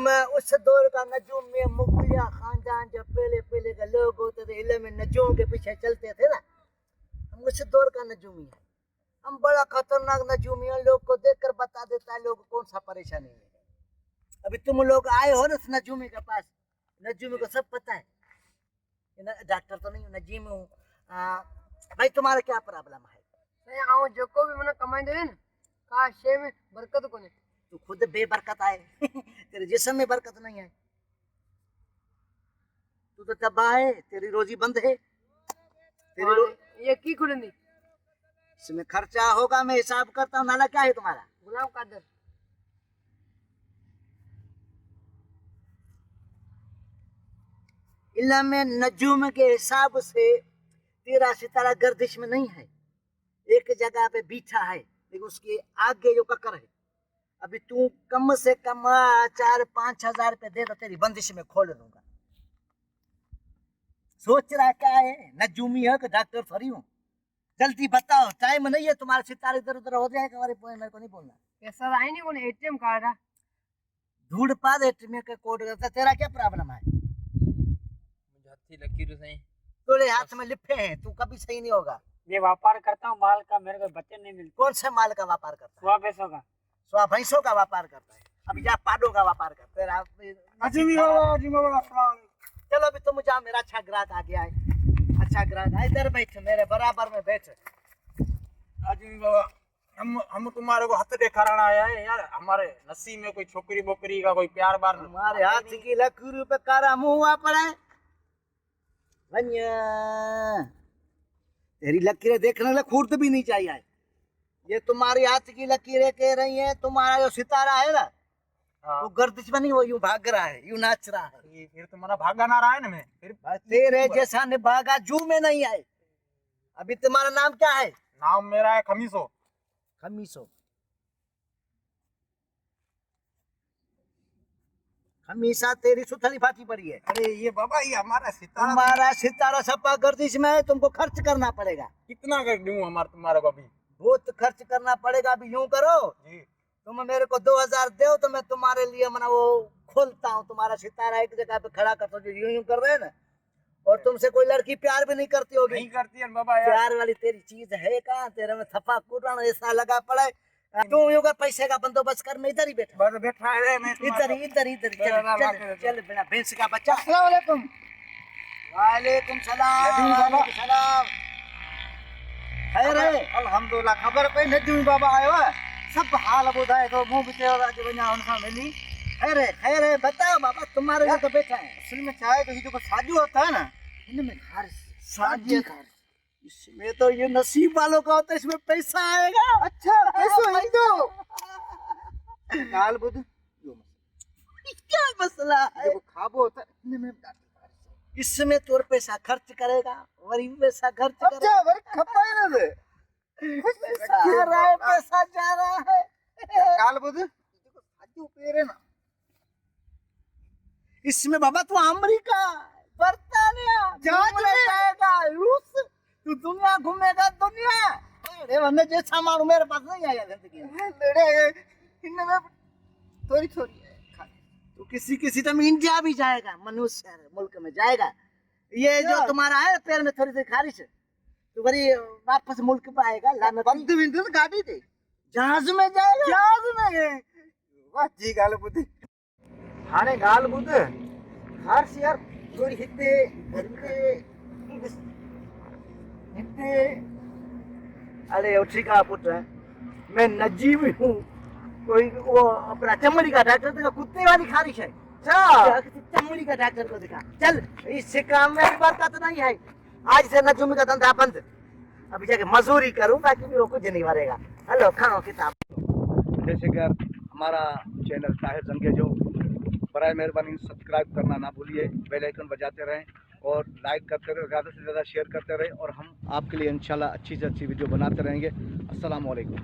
उस दौर का नजूम में मुगलिया खानदान जब पहले पहले के लोग होते थे, इल्म में नजूम के पीछे चलते थे ना, हम उस दौर का नजूमी है। हम बड़ा खतरनाक नजूमी है, लोग को देखकर बता देता है लोग कौन सा परेशानी है। अभी तुम लोग आए हो ना उस नजूमी के पास, नजूमी को सब पता है। डॉक्टर तो नहीं हूँ, नजीम हूँ। भाई तुम्हारा क्या प्रॉब्लम है? जो को भी मने कमाई दे न का शे में बरकत कोने। तू खुद बेबरकत आए तेरे जिस्म में बरकत नहीं है। तू तो तबाह है, तेरी रोजी बंद है। ये की खुलेंदी इसमें खर्चा होगा, मैं हिसाब करता हूँ। नाला क्या है तुम्हारा? गुलाम कादर। इल्म में नजूम के हिसाब से तेरा सितारा गर्दिश में नहीं है, एक जगह पे बीठा है, लेकिन उसके आगे जो ककर है। अभी तू कम से कम 4-5 हजार रुपए दे तो तेरी बंदिश में खोल दूंगा। सोच रहा क्या है? नजूमी है कि डॉक्टर थोड़ी हूँ? जल्दी बताओ, टाइम नहीं है, तुम्हारे सितारे इधर उधर हो जाएगा। मेरे को नहीं बोलना। पैसा आई नहीं कोने एटीएम कार्ड है। ढूंढ पा दे एटीएम का कोड करता। तेरा क्या प्रॉब्लम है? मुझे हत्थी लकीर सही तेरे हाथ में लिफे हैं, तू कभी सही नहीं होगा। ये व्यापार करता हूँ माल का, मेरे को बच्चे नहीं मिलते। कौन से माल का व्यापार करता है? 100 पैसों का। 100 भैंसों का व्यापार करता है। अभी जा पाडों का व्यापार करता है। चलो अभी तुम जाओ, मेरा अच्छा ग्राहक आ गया है। अच्छा ग्राहक है, इधर बैठ, मेरे बराबर में बैठ। आदमी बाबा, हम तुम्हारे को हाथ दिखाना आया है यार। हमारे नसीब में कोई छोकरी बोकरी का कोई प्यार बार हमारे हाथ की लकीर पे कारा मुंह हुआ पड़ा है। तेरी लकीरें देखने लगे खूर्त भी नहीं चाहिए। ये तुम्हारी हाथ की लकीरें कह रही हैं। तुम्हारा जो सितारा है ना, वो गर्दिश में नहीं, वो यूं भाग रहा है, यूं नाच रहा है। फिर तुम्हारा भागा ना रहा है ना। मैं फिर तेरे जैसा निभागा जू में नहीं आए। अभी तुम्हारा नाम क्या है? नाम मेरा है खमीसो। खमीसो? हमेशा तेरी सुथली फाटी पड़ी है। अरे ये बाबा, ये हमारा सितारा, हमारा सितारा सपा गर्दिश में है, तुमको खर्च करना पड़ेगा। कितना कर दूं हमारा तुम्हारे को? अभी बहुत खर्च करना पड़ेगा। अभी यूं करो जी, तुम मेरे को 2000 दो तो मैं तुम्हारे लिए मना वो खोलता हूँ। तुम्हारा सितारा एक जगह पे खड़ा करता हूँ, यूं यूं कर रहे हैं ना। और तुमसे कोई लड़की प्यार भी नहीं करती होगी? नहीं करती है बाबा यार। प्यार वाली तेरी चीज है कहाँ? तेरे में थफा कुटाना ऐसा लगा पड़ा है। तू यूं कर, पैसे का बंदोबस्त कर, मैं इधर ही बैठा। बस बैठा है मैं इधर ही, इधर इधर चल चल बिना भैंस का बच्चा। अस्सलाम वालेकुम। वालेकुम सलाम। वालेकुम सलाम। खैर है? अल्हम्दुलिल्लाह। खबर पे नजूमी बाबा आयो है, सब हाल बुधाए तो मुंह बिते और आज बना उनका मिली। खैर है, बताओ बाबा, तुम्हारे लिए तो बैठा है। असल में चाहे तो ये जो साजू होता है ना, इनमें साजी इसमें तो ये नसीब वालों का होता है, इसमें पैसा आएगा। अच्छा ऐसो ही तो काल बुध क्या मसला है? जो खाबो होता है इनमें इसमें तोर पैसा खर्च करेगा, वरी पैसा खर्च करेगा। अच्छा वर खपाए ना दे पैसा आ रहा है, पैसा जा रहा है। काल बुध देखो साजू पेरे ना, इसमें बाबा तू अमेरिका, बर्तानिया जाएगा, रूस, तू दुनिया घूमेगा दुनिया। अरे वरना जैसा मालूम मेरे पास नहीं आया जिंदगी में। इनमें थोड़ी थोड़ी तो किसी टाइम इंडिया भी जाएगा, मनुष्य मुल्क में जाएगा। ये जो तुम्हारा है पैर में थोड़ी सी खारिश है, तो बड़ी वापस मुल्क पे आएगा। बंद बिंदु गाड़ी दे जहाज में जाएगा। जहाज में वाह जी गाल बुध हाने गाल बुध हर यार थोड़ी हिते अरे उठी का पुत्र है, मैं नजीब हूँ। कोई वो अपना चमड़ी का डॉक्टर देखा, कुत्ते वाली खारिश है। चमड़ी का डॉक्टर को दिखा। चल, इससे काम में बरकत नहीं है। आज से नजूमी का धंधा बंद। अभी जाके मजदूरी करूँ, बाकी भी वो कुछ नहीं मरेगा। हेलो, खाओ किताब। जैसे कि हमारा चैनल ताहिर जंगेजो, बराए मेहरबानी सब्सक्राइब करना ना भूलिए, बेल आइकन बजाते रहें और लाइक करते रहे, ज़्यादा से ज़्यादा शेयर करते रहें। और हम आपके लिए इंशाल्लाह अच्छी से अच्छी वीडियो बनाते रहेंगे। अस्सलाम वालेकुम।